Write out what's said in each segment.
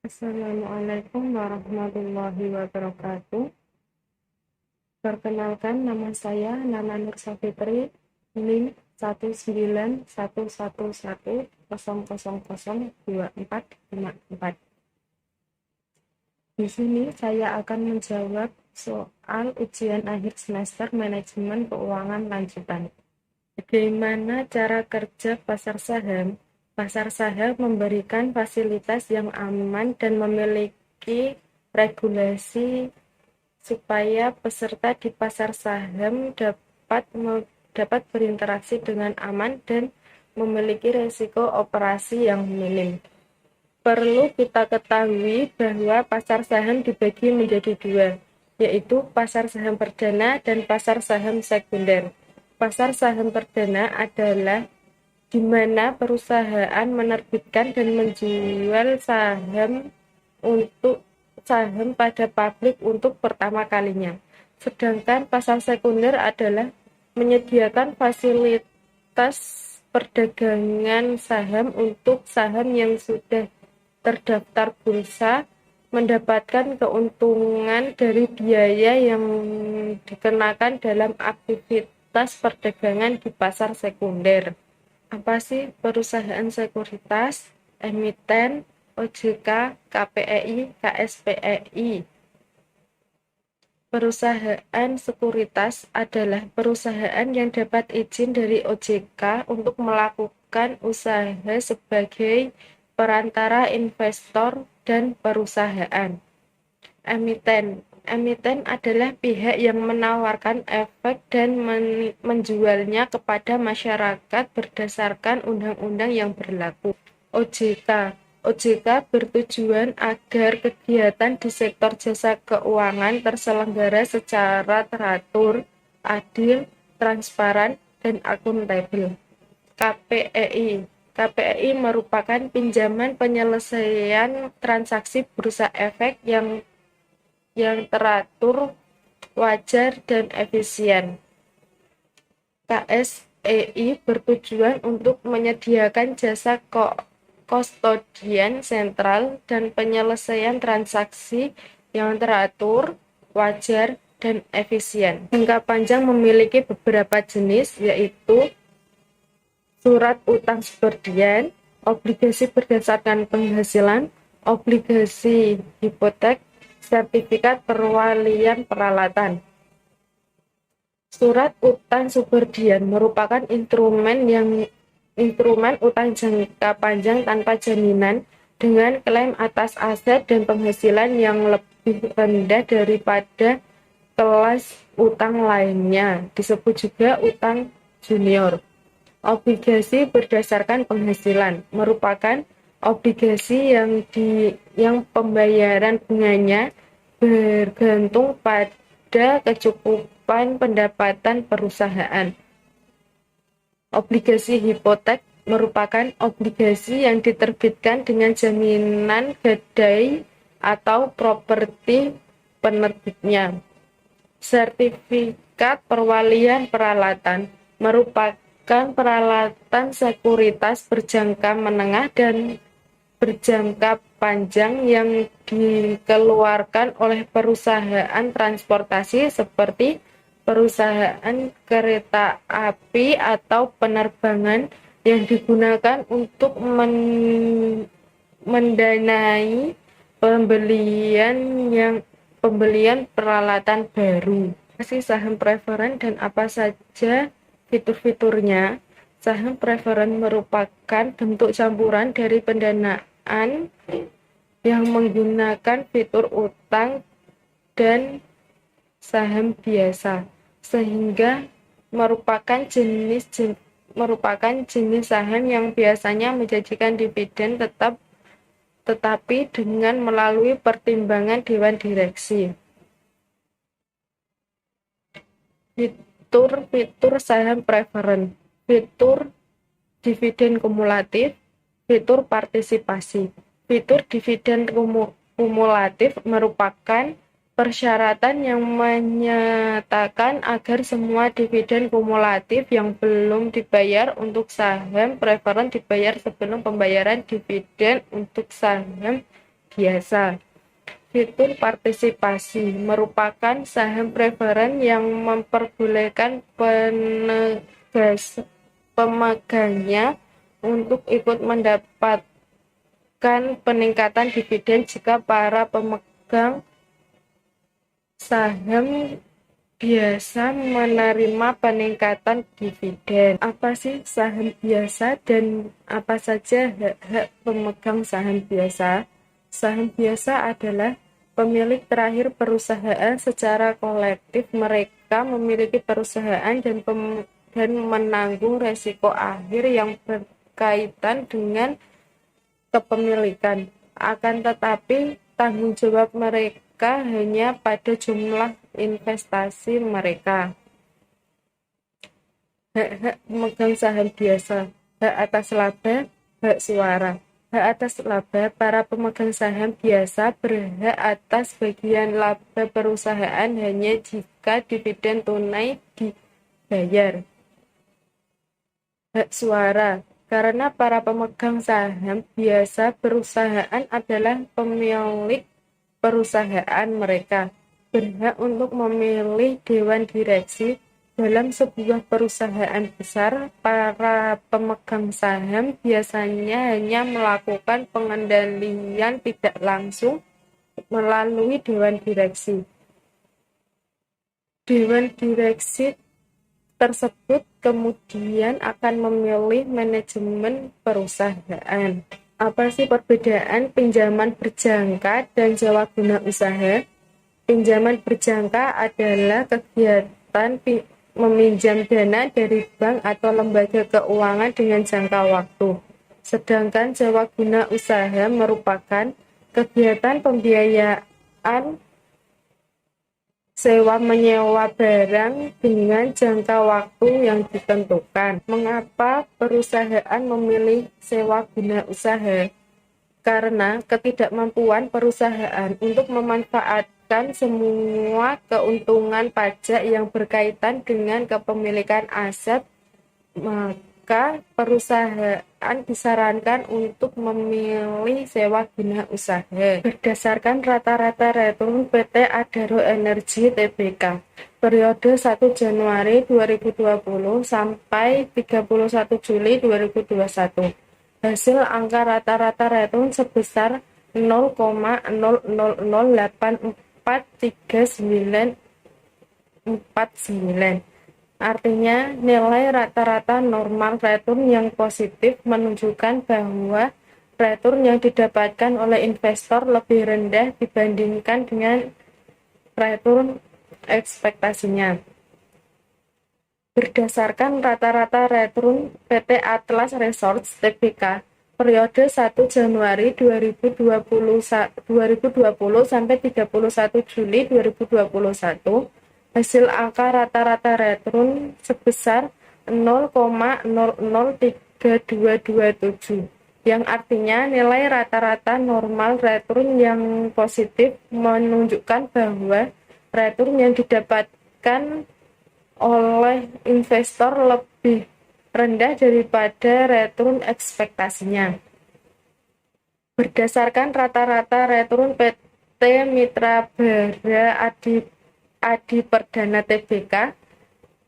Assalamualaikum warahmatullahi wabarakatuh. Perkenalkan, nama saya Nana Nur Safitri, NIM 1911100002454. Di sini saya akan menjawab soal ujian akhir semester manajemen keuangan lanjutan. Bagaimana cara kerja pasar saham? Pasar saham memberikan fasilitas yang aman dan memiliki regulasi supaya peserta di pasar saham dapat berinteraksi dengan aman dan memiliki risiko operasi yang minim. Perlu kita ketahui bahwa pasar saham dibagi menjadi dua, yaitu pasar saham perdana dan pasar saham sekunder. Pasar saham perdana adalah di mana perusahaan menerbitkan dan menjual saham pada publik untuk pertama kalinya. Sedangkan pasar sekunder adalah menyediakan fasilitas perdagangan saham untuk saham yang sudah terdaftar bursa, mendapatkan keuntungan dari biaya yang dikenakan dalam aktivitas perdagangan di pasar sekunder. Apa sih perusahaan sekuritas, emiten, OJK, KPEI, KSPEI? Perusahaan sekuritas adalah perusahaan yang dapat izin dari OJK untuk melakukan usaha sebagai perantara investor dan perusahaan. Emiten adalah pihak yang menawarkan efek dan menjualnya kepada masyarakat berdasarkan undang-undang yang berlaku. OJK bertujuan agar kegiatan di sektor jasa keuangan terselenggara secara teratur, adil, transparan, dan akuntabel. KPEI merupakan pinjaman penyelesaian transaksi bursa efek yang teratur, wajar, dan efisien. KSEI bertujuan untuk menyediakan jasa kustodian sentral dan penyelesaian transaksi yang teratur, wajar, dan efisien. Jangka panjang memiliki beberapa jenis, yaitu surat utang subordinat, obligasi berdasarkan penghasilan, obligasi hipotek, sertifikat perwalian peralatan. Surat utang subordinat merupakan instrumen utang jangka panjang tanpa jaminan dengan klaim atas aset dan penghasilan yang lebih rendah daripada kelas utang lainnya, disebut juga utang junior. Obligasi berdasarkan penghasilan merupakan obligasi yang pembayaran bunganya bergantung pada kecukupan pendapatan perusahaan. Obligasi hipotek merupakan obligasi yang diterbitkan dengan jaminan gadai atau properti penerbitnya. Sertifikat perwalian peralatan merupakan peralatan sekuritas berjangka menengah dan berjangka panjang yang dikeluarkan oleh perusahaan transportasi seperti perusahaan kereta api atau penerbangan yang digunakan untuk mendanai pembelian peralatan baru. Saham preferen dan apa saja fitur-fiturnya. Saham preferen merupakan bentuk campuran dari pendanaan yang menggunakan fitur utang dan saham biasa, sehingga merupakan jenis saham yang biasanya menjanjikan dividen tetapi dengan melalui pertimbangan dewan direksi. Fitur saham preferen, fitur dividen kumulatif, fitur partisipasi. Fitur dividen kumulatif merupakan persyaratan yang menyatakan agar semua dividen kumulatif yang belum dibayar untuk saham preferen dibayar sebelum pembayaran dividen untuk saham biasa. Fitur partisipasi merupakan saham preferen yang memperbolehkan pemegangnya untuk ikut mendapatkan peningkatan dividen jika para pemegang saham biasa menerima peningkatan dividen. Apa sih saham biasa dan apa saja hak-hak pemegang saham biasa? Saham biasa adalah pemilik terakhir perusahaan secara kolektif. Mereka memiliki perusahaan dan menanggung resiko akhir yang berkaitan dengan kepemilikan. Akan tetapi, tanggung jawab mereka hanya pada jumlah investasi mereka. Hak-hak pemegang saham biasa, hak atas laba, hak suara. Hak atas laba, para pemegang saham biasa berhak atas bagian laba perusahaan hanya jika dividen tunai dibayar. Hak suara, karena para pemegang saham biasa perusahaan adalah pemilik perusahaan mereka, berhak untuk memilih dewan direksi. Dalam sebuah perusahaan besar, para pemegang saham biasanya hanya melakukan pengendalian tidak langsung melalui dewan direksi. Dewan direksi tersebut kemudian akan memilih manajemen perusahaan. Apa sih perbedaan pinjaman berjangka dan sewa guna usaha? Pinjaman berjangka adalah kegiatan meminjam dana dari bank atau lembaga keuangan dengan jangka waktu. Sedangkan sewa guna usaha merupakan kegiatan pembiayaan sewa menyewa barang dengan jangka waktu yang ditentukan. Mengapa perusahaan memilih sewa guna usaha? Karena ketidakmampuan perusahaan untuk memanfaatkan semua keuntungan pajak yang berkaitan dengan kepemilikan aset, maka perusahaan disarankan untuk memilih sewa guna usaha. Berdasarkan rata-rata return PT Adaro Energi Tbk periode 1 Januari 2020 sampai 31 Juli 2021, hasil angka rata-rata return sebesar 0,00843949. Artinya, nilai rata-rata normal return yang positif menunjukkan bahwa return yang didapatkan oleh investor lebih rendah dibandingkan dengan return ekspektasinya. Berdasarkan rata-rata return PT Atlas Resorts Tbk periode 1 Januari 2020 sampai 31 Juli 2021, hasil angka rata-rata return sebesar 0,003227, yang artinya nilai rata-rata normal return yang positif menunjukkan bahwa return yang didapatkan oleh investor lebih rendah daripada return ekspektasinya. Berdasarkan rata-rata return PT Mitra Bara Adi Perdana Tbk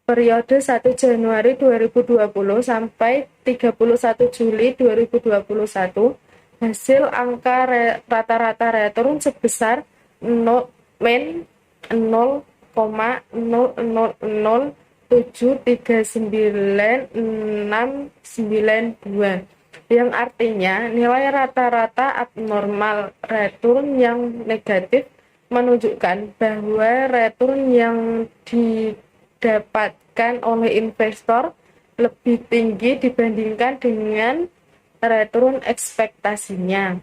periode 1 Januari 2020 sampai 31 Juli 2021, hasil angka rata-rata return sebesar 0,00739,692, yang artinya nilai rata-rata abnormal return yang negatif menunjukkan bahwa return yang didapatkan oleh investor lebih tinggi dibandingkan dengan return ekspektasinya.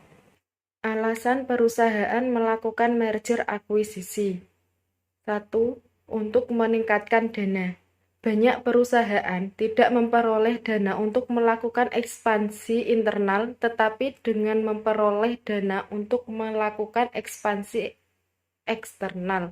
Alasan perusahaan melakukan merger akuisisi. 1. Untuk meningkatkan dana. Banyak perusahaan tidak memperoleh dana untuk melakukan ekspansi internal, tetapi dengan memperoleh dana untuk melakukan ekspansi eksternal.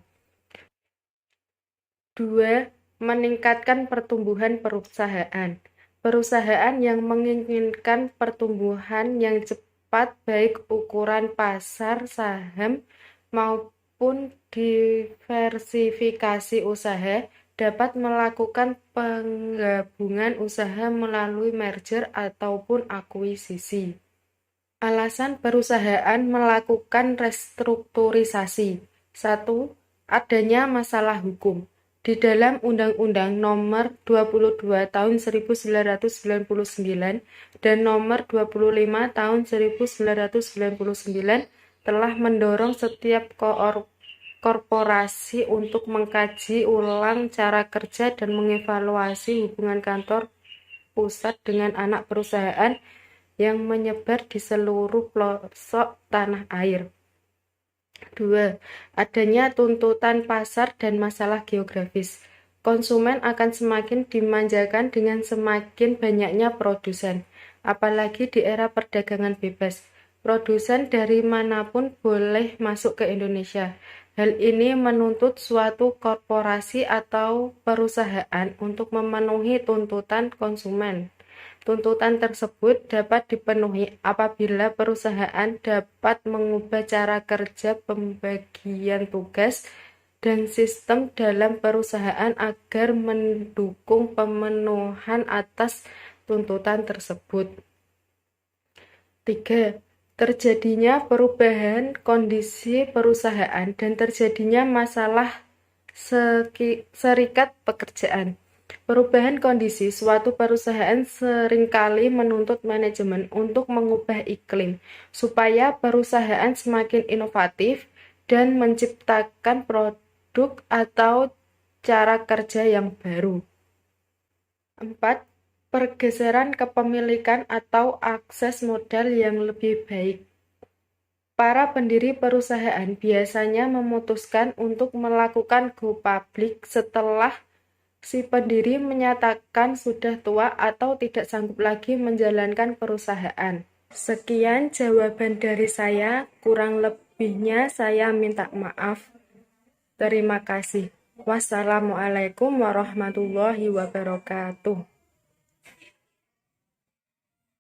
2. Meningkatkan pertumbuhan perusahaan. Perusahaan yang menginginkan pertumbuhan yang tepat baik ukuran pasar saham maupun diversifikasi usaha, dapat melakukan penggabungan usaha melalui merger ataupun akuisisi. Alasan perusahaan melakukan restrukturisasi. 1. Adanya masalah hukum. Di dalam Undang-Undang Nomor 22 Tahun 1999 dan Nomor 25 Tahun 1999 telah mendorong setiap korporasi untuk mengkaji ulang cara kerja dan mengevaluasi hubungan kantor pusat dengan anak perusahaan yang menyebar di seluruh pelosok tanah air. 2. Adanya tuntutan pasar dan masalah geografis. Konsumen akan semakin dimanjakan dengan semakin banyaknya produsen, apalagi di era perdagangan bebas. Produsen dari manapun boleh masuk ke Indonesia. Hal ini menuntut suatu korporasi atau perusahaan untuk memenuhi tuntutan konsumen. Tuntutan tersebut dapat dipenuhi apabila perusahaan dapat mengubah cara kerja, pembagian tugas, dan sistem dalam perusahaan agar mendukung pemenuhan atas tuntutan tersebut. 3. Terjadinya perubahan kondisi perusahaan dan terjadinya masalah serikat pekerjaan. Perubahan kondisi suatu perusahaan seringkali menuntut manajemen untuk mengubah iklim, supaya perusahaan semakin inovatif dan menciptakan produk atau cara kerja yang baru. 4. Pergeseran kepemilikan atau akses modal yang lebih baik. Para pendiri perusahaan biasanya memutuskan untuk melakukan go public setelah si pendiri menyatakan sudah tua atau tidak sanggup lagi menjalankan perusahaan. Sekian jawaban dari saya, kurang lebihnya saya minta maaf. Terima kasih. Wassalamualaikum warahmatullahi wabarakatuh.